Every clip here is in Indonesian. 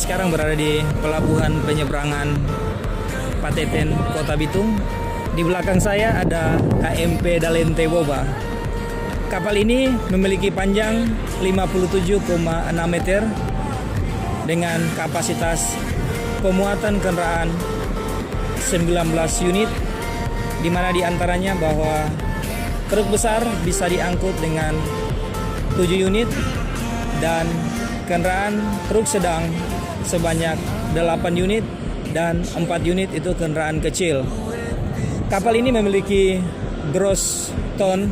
sekarang berada di pelabuhan penyeberangan Pateten, Kota Bitung. Di belakang saya ada KMP Dalente Woba. Kapal ini memiliki panjang 57,6 meter dengan kapasitas pemuatan kendaraan 19 unit, di mana diantaranya bahwa truk besar bisa diangkut dengan 7 unit dan kendaraan truk sedang sebanyak 8 unit dan 4 unit itu kendaraan kecil. Kapal ini memiliki gross ton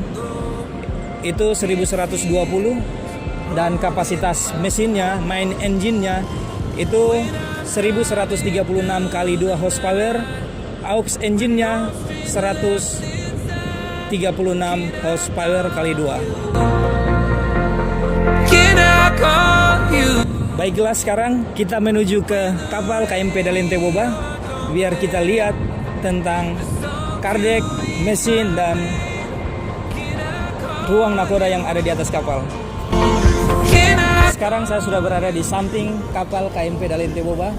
itu 1120 dan kapasitas mesinnya, main engine-nya itu 1136 kali 2 horsepower, aux engine-nya 136 horsepower kali 2. Baiklah, sekarang kita menuju ke kapal KMP Dalente Woba biar kita lihat tentang kardek, mesin, dan ruang nakoda yang ada di atas kapal. Sekarang saya sudah berada di samping kapal KMP Dalente Woba.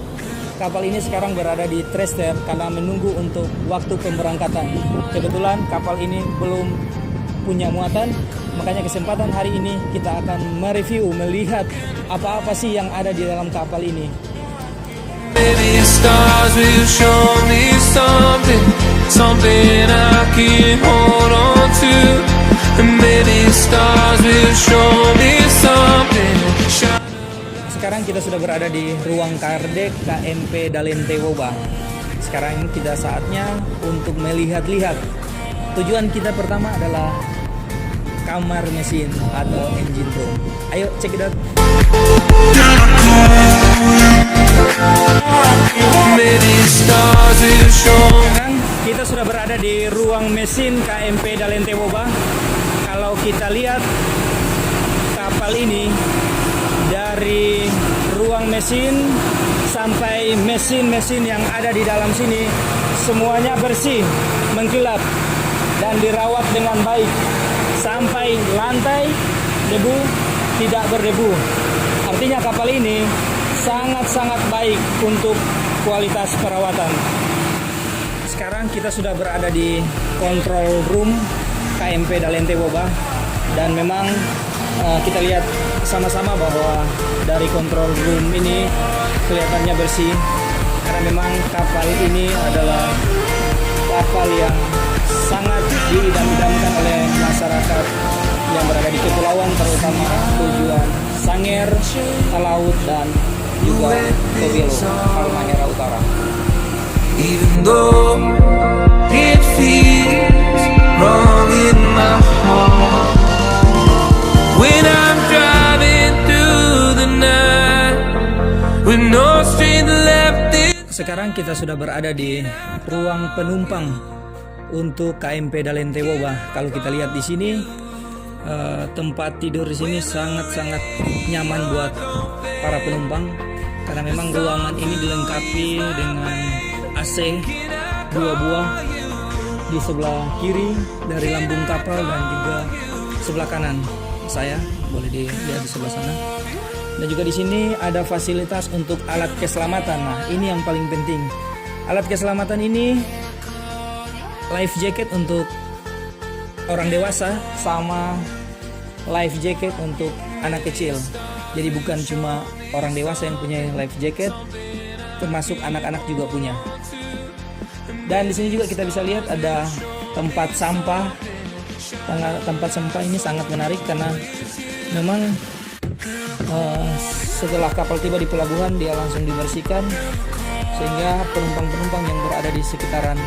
Kapal ini sekarang berada di Trester karena menunggu untuk waktu pemberangkatan. Kebetulan kapal ini belum punya muatan, makanya kesempatan hari ini kita akan mereview, melihat apa-apa sih yang ada di dalam kapal ini. Maybe stars will show me something, something I can hold on to. And maybe stars will show me something. Sekarang kita sudah berada di ruang kardek KMP Dalente Woba. Sekarang ini tidak saatnya untuk melihat-lihat. Tujuan kita pertama adalah kamar mesin atau engine room. Ayo check it out. Sekarang kita sudah berada di ruang mesin KMP Dalente Woba. Kalau kita lihat kapal ini dari ruang mesin sampai mesin-mesin yang ada di dalam sini semuanya bersih, mengkilap dan dirawat dengan baik. Sampai lantai debu tidak berdebu. Artinya kapal ini sangat-sangat baik untuk kualitas perawatan. Sekarang kita sudah berada di control room KMP Dalente Woba dan memang kita lihat sama-sama bahwa dari control room ini kelihatannya bersih karena memang kapal ini adalah kapal yang sangat diidam-idamkan oleh masyarakat yang berada di kepulauan, terutama tujuan Sangihe, Talaut, dan juga Tobelo, Halmahera Utara. Even though it feels wrong in my heart, when I'm driving through the night with no strength left in... Sekarang kita sudah berada di ruang penumpang untuk KMP Dalente Woba. Kalau kita lihat di sini, tempat tidur di sini sangat-sangat nyaman buat para penumpang karena memang ruangan ini dilengkapi dengan AC 2 buah di sebelah kiri dari lambung kapal dan juga sebelah kanan. Saya boleh dilihat di sebelah sana. Dan juga di sini ada fasilitas untuk alat keselamatan. Nah, ini yang paling penting. Alat keselamatan ini life jacket untuk orang dewasa sama life jacket untuk anak kecil. Jadi bukan cuma orang dewasa yang punya life jacket, termasuk anak-anak juga punya. Dan di sini juga kita bisa lihat ada tempat sampah. Tempat sampah ini sangat menarik karena memang setelah kapal tiba di pelabuhan dia langsung dibersihkan sehingga penumpang-penumpang yang berada di sekitaran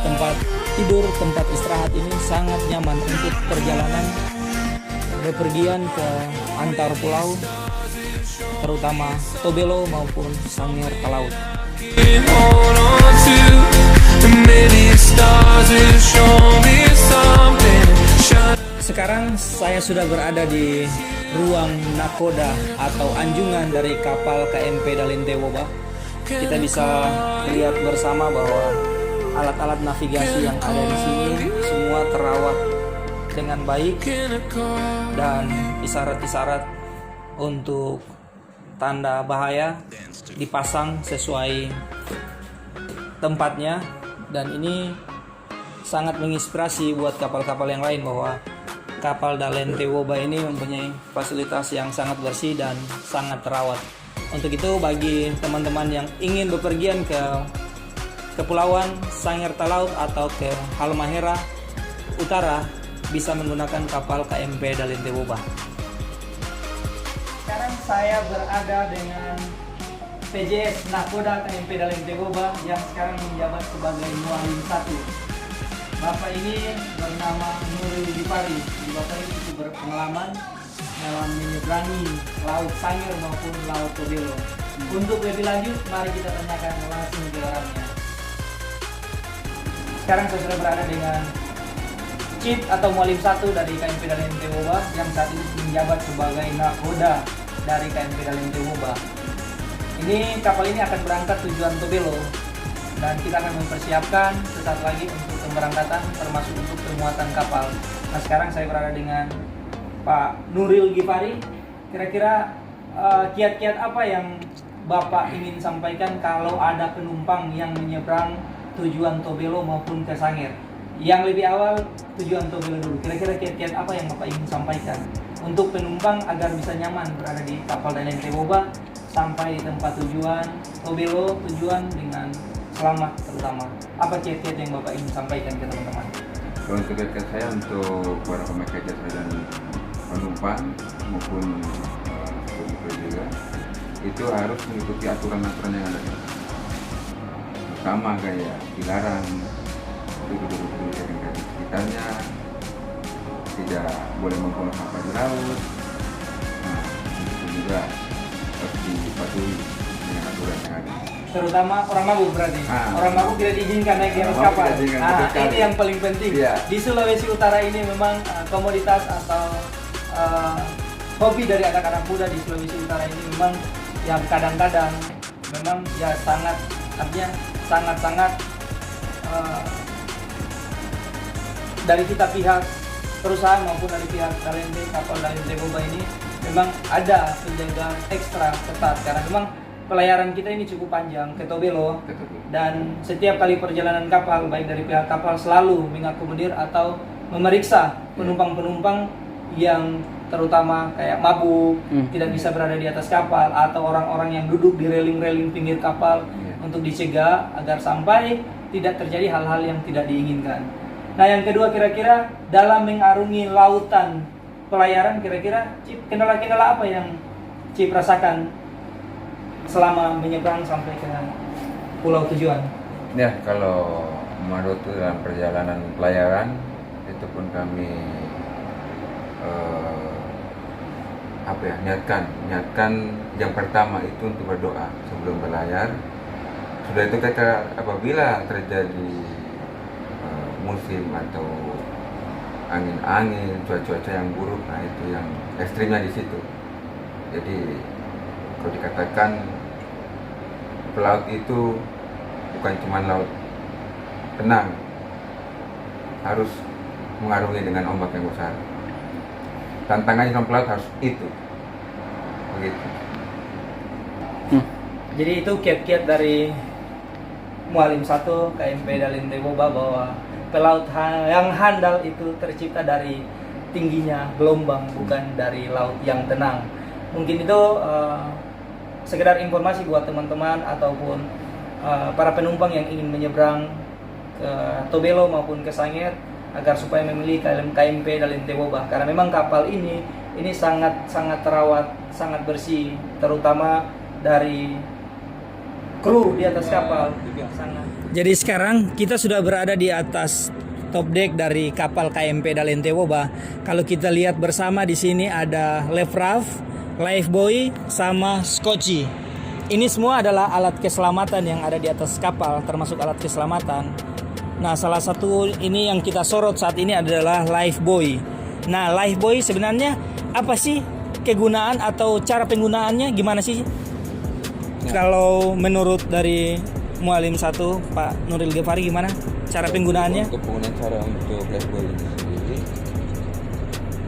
tempat tidur, tempat istirahat ini sangat nyaman untuk perjalanan bepergian ke antar pulau, terutama Tobelo maupun Sangihe, Talaut. Sekarang saya sudah berada di ruang nakoda atau anjungan dari kapal KMP Dalente Woba. Kita bisa lihat bersama bahwa alat-alat navigasi yang ada di sini semua terawat dengan baik dan isyarat-isyarat untuk tanda bahaya dipasang sesuai tempatnya, dan ini sangat menginspirasi buat kapal-kapal yang lain bahwa kapal Dalente Woba ini mempunyai fasilitas yang sangat bersih dan sangat terawat. Untuk itu bagi teman-teman yang ingin bepergian ke Kepulauan Sangiarta Laut atau ke Halmahera Utara bisa menggunakan kapal KMP Dalente Woba. Sekarang saya berada dengan PJS Nakoda KMP Dalente Woba yang sekarang menjabat sebagai Mualim 1. Bapak ini bernama Nuril Gifari. Bapak ini cukup berpengalaman dalam menyeberangi Laut Sangir maupun Laut Tobelo. Untuk lebih lanjut, mari kita tanyakan langsung ke orangnya. Sekarang saya sudah berada dengan Chief atau Mualim 1 dari KMP Dalente Woba yang saat ini menjabat sebagai Nakoda dari KMP Dalente Woba. Ini kapal ini akan berangkat tujuan Tobelo dan kita akan mempersiapkan sesaat lagi untuk pemberangkatan termasuk untuk pemuatan kapal. Nah, sekarang saya berada dengan Pak Nuril Gifari. Kira-kira kiat-kiat apa yang Bapak ingin sampaikan kalau ada penumpang yang menyeberang tujuan Tobelo maupun ke Sangir? Yang lebih awal tujuan Tobelo dulu. Kira-kira kiat-kiat apa yang Bapak ingin sampaikan untuk penumpang agar bisa nyaman berada di kapal Dalente Woba sampai di tempat tujuan Tobelo tujuan dengan selamat terutama. Apa kiat-kiat yang Bapak ingin sampaikan ke teman-teman? Kalau untuk kiat saya untuk para pemakai jasa dan penumpang maupun penumpang juga itu harus mengikuti aturan-aturan yang ada. Pertama kayak dilarang duduk-duduk di sekitarnya, tidak boleh membuang sampah di laut. Nah, itu juga harus dipatuhi dengan aturan yang ada. Terutama orang mabuk berarti. Orang mabuk tidak diizinkan naik di atas kapal. Ini yang paling penting. Yeah. Di Sulawesi Utara ini memang komoditas atau hobi dari anak-anak muda di Sulawesi Utara ini memang yang kadang-kadang memang ya sangat, artinya sangat-sangat dari kita pihak perusahaan maupun dari pihak Dalente, kapal Dalente Woba ini memang ada penjagaan ekstra ketat karena memang pelayaran kita ini cukup panjang ke Tobelo dan setiap kali perjalanan kapal baik dari pihak kapal selalu mengakomodir atau memeriksa penumpang-penumpang yang terutama kayak mabuk, tidak bisa berada di atas kapal atau orang-orang yang duduk di reling-reling pinggir kapal untuk dicegah agar sampai tidak terjadi hal-hal yang tidak diinginkan. Nah, yang kedua kira-kira dalam mengarungi lautan pelayaran kira-kira kendala-kendala apa yang Cip rasakan selama menyeberang sampai ke pulau tujuan? Ya, kalau menurut dalam perjalanan pelayaran itu pun kami niatkan yang pertama itu untuk berdoa sebelum berlayar. Sudah itu kita apabila terjadi musim atau angin-angin, cuaca yang buruk, nah itu yang ekstrimnya di situ. Jadi kalau dikatakan pelaut itu bukan cuma laut tenang, harus mengarungi dengan ombak yang besar. Tantangannya dalam pelaut harus itu, begitu. Jadi itu kiat-kiat dari Mualim 1 KMP Dalente Woba bahwa pelaut yang handal itu tercipta dari tingginya gelombang, bukan dari laut yang tenang. Mungkin itu sekedar informasi buat teman-teman ataupun para penumpang yang ingin menyeberang ke Tobelo maupun ke Sangir agar supaya memilih KMP Dalente Woba karena memang kapal ini sangat terawat, sangat bersih, terutama dari kru di atas kapal. Jadi sekarang kita sudah berada di atas top deck dari kapal KMP Dalente Woba. Kalau kita lihat bersama di sini ada life raft, life buoy, sama skoci. Ini semua adalah alat keselamatan yang ada di atas kapal, termasuk alat keselamatan. Nah, salah satu ini yang kita sorot saat ini adalah life buoy. Nah, life buoy sebenarnya apa sih kegunaan atau cara penggunaannya gimana sih? Kalau menurut dari Mualim 1 Pak Nuril Gifari gimana cara penggunaannya? Untuk penggunaan cara untuk life buoy ini sendiri,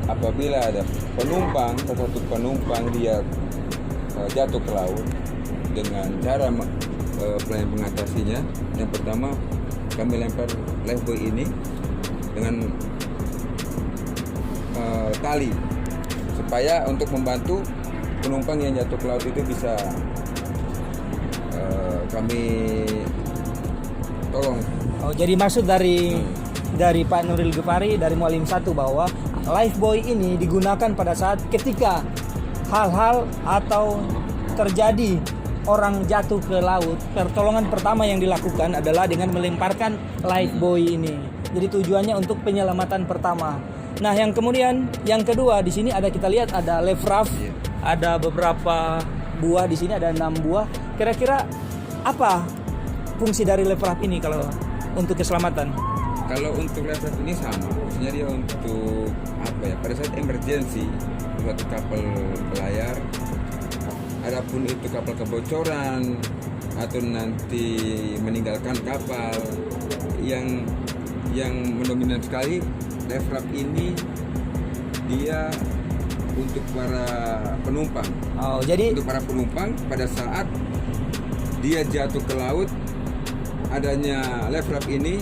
apabila ada penumpang, satu penumpang dia jatuh ke laut dengan cara pelayan mengatasinya. Yang pertama, kami lempar lifebuoy ini dengan tali supaya untuk membantu penumpang yang jatuh ke laut itu bisa kami tolong. Oh, jadi maksud dari Pak Nuril Gepari dari Mualim 1 bahwa lifebuoy ini digunakan pada saat ketika hal-hal atau terjadi orang jatuh ke laut, pertolongan pertama yang dilakukan adalah dengan melemparkan lifebuoy ini. Jadi tujuannya untuk penyelamatan pertama. Nah, yang kedua di sini kita lihat ada life raft, ada beberapa buah di sini, ada 6 buah. Kira-kira apa fungsi dari life raft ini kalau untuk keselamatan? Kalau untuk life raft ini sama, maksudnya dia untuk pada saat emergency suatu kapal pelayar, adapun itu kapal kebocoran atau nanti meninggalkan kapal yang mendominan sekali, life raft ini dia untuk para penumpang. Oh, jadi untuk para penumpang pada saat dia jatuh ke laut, adanya life raft ini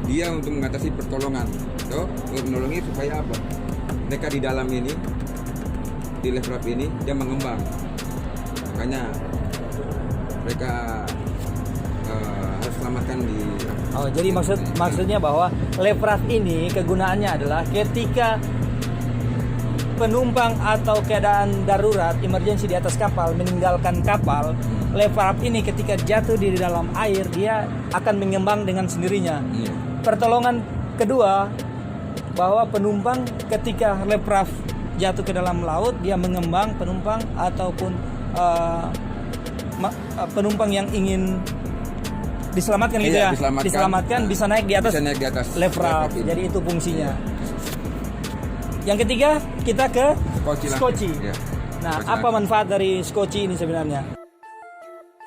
dia untuk mengatasi pertolongan. So, untuk menolongi supaya apa? Mereka di dalam ini, di life raft ini dia mengembang. Makanya mereka harus selamatkan di. Oh, jadi maksudnya bahwa life raft ini kegunaannya adalah ketika penumpang atau keadaan darurat emergency di atas kapal meninggalkan kapal, life raft ini ketika jatuh di dalam air dia akan mengembang dengan sendirinya. Pertolongan kedua bahwa penumpang ketika life raft jatuh ke dalam laut dia mengembang, penumpang ataupun penumpang yang ingin diselamatkan gitu ya, diselamatkan bisa naik di atas life raft. Jadi itu fungsinya. Yang ketiga kita ke skoci. Nah, apa manfaat dari skoci ini sebenarnya?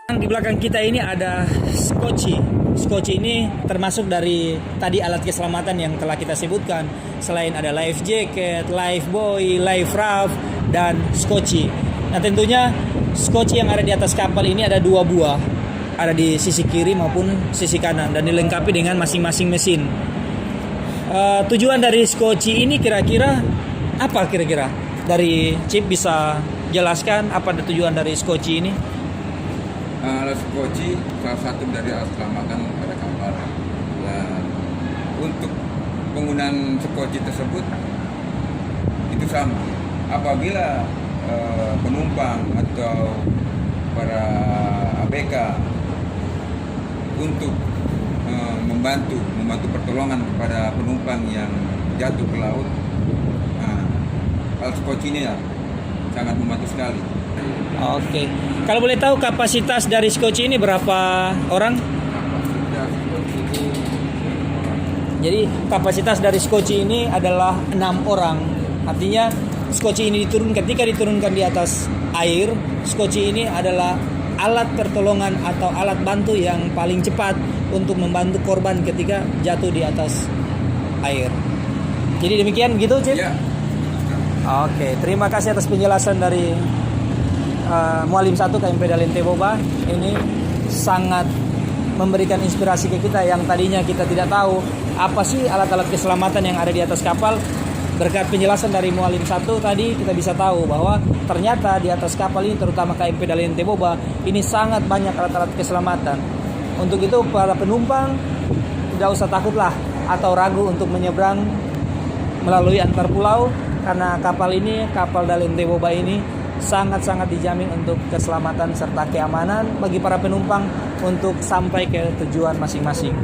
Di belakang kita ini ada skoci. Skoci ini termasuk dari tadi alat keselamatan yang telah kita sebutkan. Selain ada life jacket, lifebuoy, life raft, dan skoci. Nah, tentunya skoci yang ada di atas kapal ini ada 2 buah. Ada di sisi kiri maupun sisi kanan dan dilengkapi dengan masing-masing mesin. Tujuan dari skoci ini kira-kira apa kira-kira? Dari Chip bisa jelaskan apa tujuan dari skoci ini? Skoci salah satu dari alat keselamatan pada kapal. Dan untuk penggunaan skoci tersebut itu sama. Apabila penumpang atau para ABK untuk membantu pertolongan kepada penumpang yang jatuh ke laut, alat skoci ini ya sangat membantu sekali. Oke. Kalau boleh tahu kapasitas dari skoci ini berapa orang? Jadi kapasitas dari skoci ini adalah 6 orang. Artinya skoci ini ketika diturunkan di atas air, skoci ini adalah alat pertolongan atau alat bantu yang paling cepat untuk membantu korban ketika jatuh di atas air. Jadi demikian gitu, Cip? Ya. Oke, terima kasih atas penjelasan dari Mualim 1 KMP Dalente Boba. Ini sangat memberikan inspirasi ke kita yang tadinya kita tidak tahu apa sih alat-alat keselamatan yang ada di atas kapal. Berkat penjelasan dari Mualim 1 tadi kita bisa tahu bahwa ternyata di atas kapal ini terutama KMP Dalente Boba ini sangat banyak alat-alat keselamatan. Untuk itu para penumpang tidak usah takutlah atau ragu untuk menyeberang melalui antar pulau karena kapal Dalente Boba ini sangat-sangat dijamin untuk keselamatan serta keamanan bagi para penumpang untuk sampai ke tujuan masing-masing.